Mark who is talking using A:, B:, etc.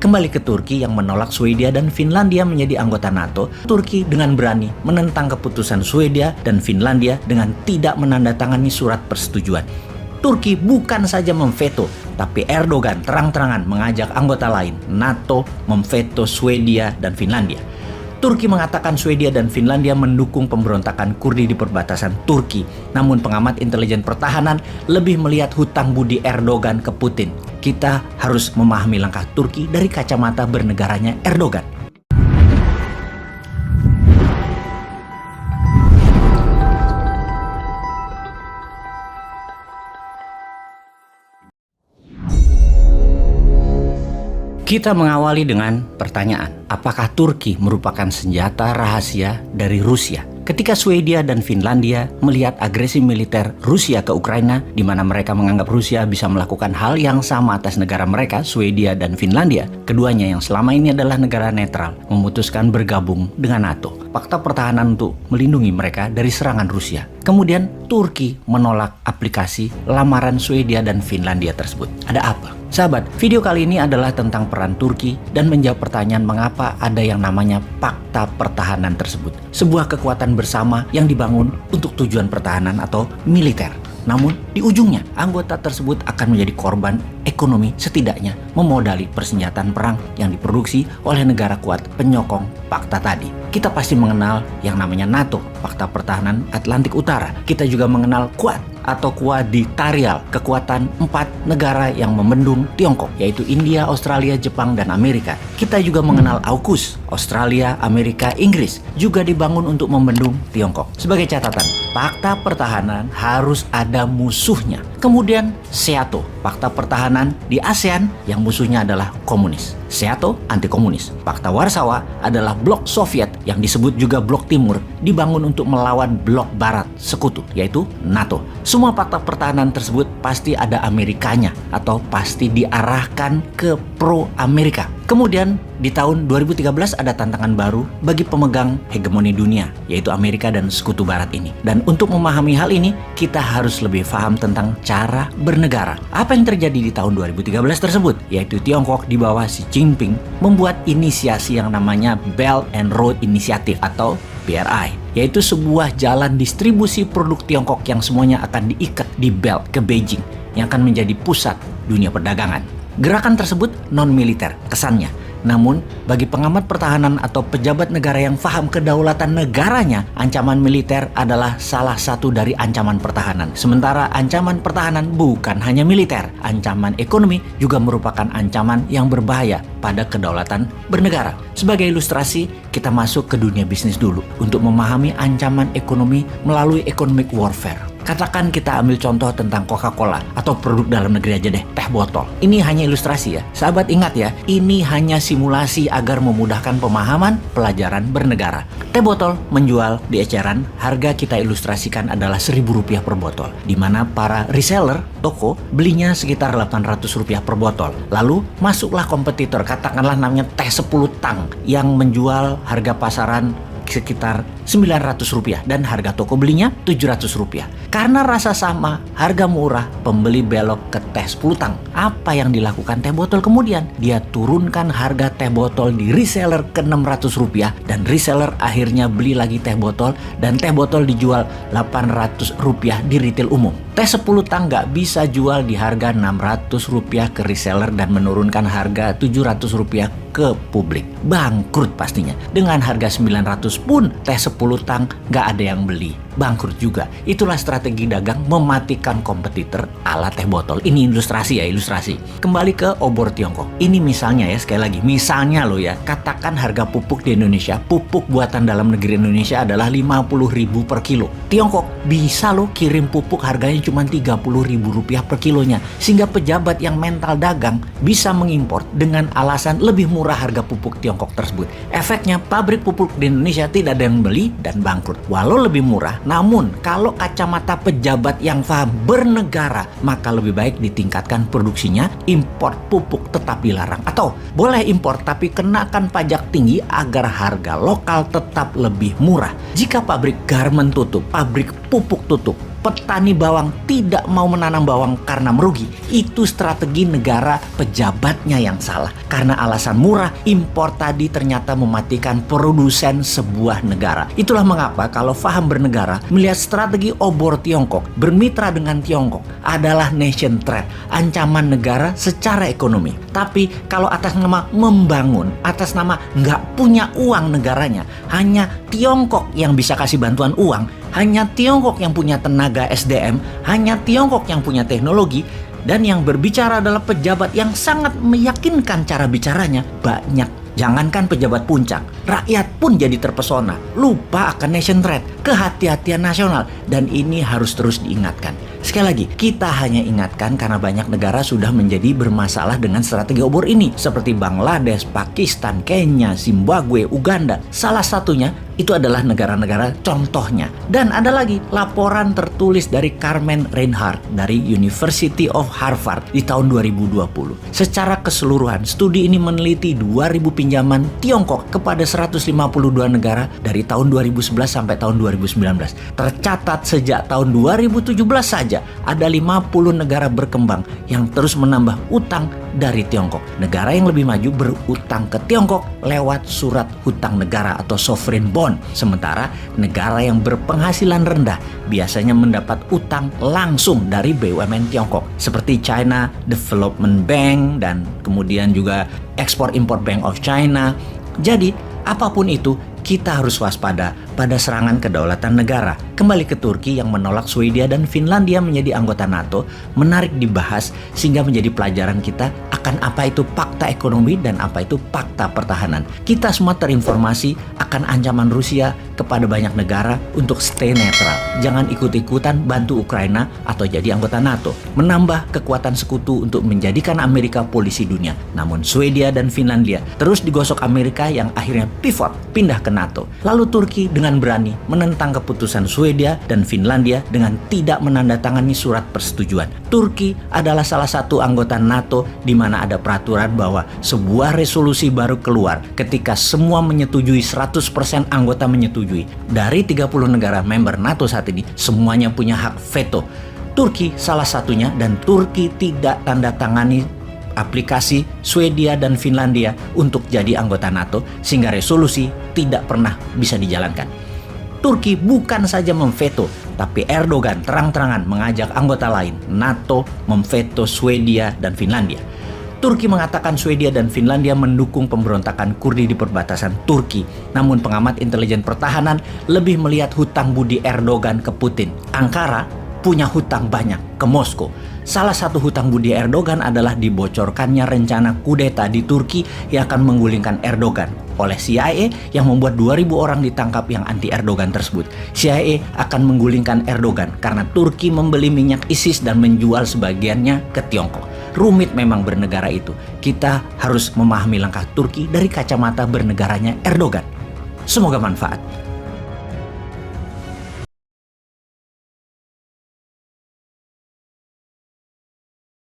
A: Kembali ke Turki yang menolak Swedia dan Finlandia menjadi anggota NATO, Turki dengan berani menentang keputusan Swedia dan Finlandia dengan tidak menandatangani surat persetujuan. Turki bukan saja memveto, tapi Erdogan terang-terangan mengajak anggota lain NATO memveto Swedia dan Finlandia. Turki mengatakan Swedia dan Finlandia mendukung pemberontakan Kurdi di perbatasan Turki. Namun pengamat intelijen pertahanan lebih melihat hutang budi Erdogan ke Putin. Kita harus memahami langkah Turki dari kacamata bernegaranya Erdogan. Kita mengawali dengan pertanyaan, apakah Turki merupakan senjata rahasia dari Rusia? Ketika Swedia dan Finlandia melihat agresi militer Rusia ke Ukraina, di mana mereka menganggap Rusia bisa melakukan hal yang sama atas negara mereka, Swedia dan Finlandia, keduanya yang selama ini adalah negara netral, memutuskan bergabung dengan NATO. Fakta pertahanan untuk melindungi mereka dari serangan Rusia. Kemudian Turki menolak aplikasi lamaran Swedia dan Finlandia tersebut. Ada apa? Sahabat, video kali ini adalah tentang peran Turki dan menjawab pertanyaan mengapa ada yang namanya fakta pertahanan tersebut. Sebuah kekuatan bersama yang dibangun untuk tujuan pertahanan atau militer. Namun, di ujungnya, anggota tersebut akan menjadi korban ekonomi setidaknya memodali persenjataan perang yang diproduksi oleh negara kuat penyokong fakta tadi. Kita pasti mengenal yang namanya NATO, Fakta Pertahanan Atlantik Utara. Kita juga mengenal Quad atau Quadrilateral, kekuatan 4 negara yang membendung Tiongkok, yaitu India, Australia, Jepang, dan Amerika. Kita juga mengenal AUKUS, Australia, Amerika, Inggris, juga dibangun untuk membendung Tiongkok. Sebagai catatan, fakta pertahanan harus ada musuhnya. Kemudian SEATO, fakta pertahanan di ASEAN yang musuhnya adalah komunis. SEATO anti komunis. Fakta Warsawa adalah blok Soviet yang disebut juga blok Timur, dibangun untuk melawan blok Barat sekutu, yaitu NATO. Semua fakta pertahanan tersebut pasti ada Amerikanya atau pasti diarahkan ke pro Amerika. Kemudian di tahun 2013 ada tantangan baru bagi pemegang hegemoni dunia, yaitu Amerika dan sekutu barat ini. Dan untuk memahami hal ini, kita harus lebih paham tentang cara bernegara. Apa yang terjadi di tahun 2013 tersebut? Yaitu Tiongkok di bawah Xi Jinping membuat inisiasi yang namanya Belt and Road Initiative atau BRI, yaitu sebuah jalan distribusi produk Tiongkok yang semuanya akan diikat di belt ke Beijing yang akan menjadi pusat dunia perdagangan. Gerakan tersebut non-militer kesannya. Namun, bagi pengamat pertahanan atau pejabat negara yang paham kedaulatan negaranya, ancaman militer adalah salah satu dari ancaman pertahanan. Sementara ancaman pertahanan bukan hanya militer, ancaman ekonomi juga merupakan ancaman yang berbahaya pada kedaulatan bernegara. Sebagai ilustrasi, kita masuk ke dunia bisnis dulu untuk memahami ancaman ekonomi melalui economic warfare. Katakan kita ambil contoh tentang Coca-Cola atau produk dalam negeri aja deh, teh botol. Ini hanya ilustrasi ya. Sahabat ingat ya, ini hanya simulasi agar memudahkan pemahaman pelajaran bernegara. Teh botol menjual di eceran, harga kita ilustrasikan adalah Rp1.000 per botol. Di mana para reseller, toko, belinya sekitar Rp800 per botol. Lalu masuklah kompetitor, katakanlah namanya teh 10 tang yang menjual harga pasaran sekitar Rp900 dan harga toko belinya Rp700. Karena rasa sama, harga murah, pembeli belok ke teh 10 tang. Apa yang dilakukan teh botol kemudian? Dia turunkan harga teh botol di reseller ke Rp600 dan reseller akhirnya beli lagi teh botol dan teh botol dijual Rp800 di retail umum. Teh 10 tang nggak bisa jual di harga Rp600 ke reseller dan menurunkan harga Rp700 ke publik. Bangkrut pastinya. Dengan harga Rp900 pun teh 10 tang nggak ada yang beli. Bangkrut juga. Itulah strategi dagang mematikan kompetitor ala teh botol. Ini ilustrasi ya, ilustrasi. Kembali ke obor Tiongkok. Ini misalnya ya, sekali lagi. Misalnya lo ya, katakan harga pupuk di Indonesia, pupuk buatan dalam negeri Indonesia adalah Rp50.000 per kilo. Tiongkok bisa lo kirim pupuk harganya cuma Rp30.000 per kilonya. Sehingga pejabat yang mental dagang bisa mengimpor dengan alasan lebih murah harga pupuk Tiongkok tersebut. Efeknya pabrik pupuk di Indonesia tidak ada yang beli dan bangkrut. Walau lebih murah, namun kalau kacamata pejabat yang paham bernegara, maka lebih baik ditingkatkan produksinya, impor pupuk tetap dilarang. Atau boleh impor tapi kenakan pajak tinggi agar harga lokal tetap lebih murah. Jika pabrik garmen tutup, pabrik pupuk tutup, petani bawang tidak mau menanam bawang karena merugi. Itu strategi negara pejabatnya yang salah. Karena alasan murah, impor tadi ternyata mematikan produsen sebuah negara. Itulah mengapa kalau faham bernegara, melihat strategi obor Tiongkok, bermitra dengan Tiongkok adalah nation threat, ancaman negara secara ekonomi. Tapi kalau atas nama membangun, atas nama nggak punya uang negaranya, hanya Tiongkok yang bisa kasih bantuan uang, hanya Tiongkok yang punya tenaga SDM, hanya Tiongkok yang punya teknologi, dan yang berbicara adalah pejabat yang sangat meyakinkan cara bicaranya, banyak. Jangankan pejabat puncak, rakyat pun jadi terpesona, lupa akan nation threat, kehati-hatian nasional, dan ini harus terus diingatkan. Sekali lagi, kita hanya ingatkan karena banyak negara sudah menjadi bermasalah dengan strategi obor ini, seperti Bangladesh, Pakistan, Kenya, Zimbabwe, Uganda. Salah satunya itu adalah negara-negara contohnya. Dan ada lagi laporan tertulis dari Carmen Reinhardt dari University of Harvard di tahun 2020. Secara keseluruhan, studi ini meneliti 2000 pinjaman Tiongkok kepada 152 negara dari tahun 2011 sampai tahun 2019. Tercatat sejak tahun 2017 saja ada 50 negara berkembang yang terus menambah utang dari Tiongkok. Negara yang lebih maju berutang ke Tiongkok lewat surat hutang negara atau sovereign bond. Sementara negara yang berpenghasilan rendah biasanya mendapat utang langsung dari BUMN Tiongkok seperti China Development Bank dan kemudian juga Export-Import Bank of China. Jadi apapun itu, kita harus waspada pada serangan kedaulatan negara. Kembali ke Turki yang menolak Swedia dan Finlandia menjadi anggota NATO, menarik dibahas sehingga menjadi pelajaran kita akan apa itu fakta ekonomi dan apa itu fakta pertahanan. Kita semua terinformasi akan ancaman Rusia kepada banyak negara untuk stay netral. Jangan ikut-ikutan bantu Ukraina atau jadi anggota NATO, menambah kekuatan sekutu untuk menjadikan Amerika polisi dunia. Namun Swedia dan Finlandia terus digosok Amerika yang akhirnya pivot, pindah ke NATO. Lalu Turki dengan berani menentang keputusan Swedia dan Finlandia dengan tidak menandatangani surat persetujuan. Turki adalah salah satu anggota NATO di mana ada peraturan bahwa sebuah resolusi baru keluar ketika semua menyetujui, 100% anggota menyetujui. Dari 30 negara member NATO saat ini, semuanya punya hak veto. Turki salah satunya, dan Turki tidak tanda tangani aplikasi Swedia dan Finlandia untuk jadi anggota NATO sehingga resolusi tidak pernah bisa dijalankan. Turki bukan saja memveto, tapi Erdogan terang-terangan mengajak anggota lain NATO memveto Swedia dan Finlandia. Turki mengatakan Swedia dan Finlandia mendukung pemberontakan Kurdi di perbatasan Turki. Namun pengamat intelijen pertahanan lebih melihat hutang budi Erdogan ke Putin. Ankara punya hutang banyak ke Moskow. Salah satu hutang budi Erdogan adalah dibocorkannya rencana kudeta di Turki yang akan menggulingkan Erdogan oleh CIA yang membuat 2.000 orang ditangkap yang anti Erdogan tersebut. CIA akan menggulingkan Erdogan karena Turki membeli minyak ISIS dan menjual sebagiannya ke Tiongkok. Rumit memang bernegara itu. Kita harus memahami langkah Turki dari kacamata bernegaranya Erdogan. Semoga manfaat.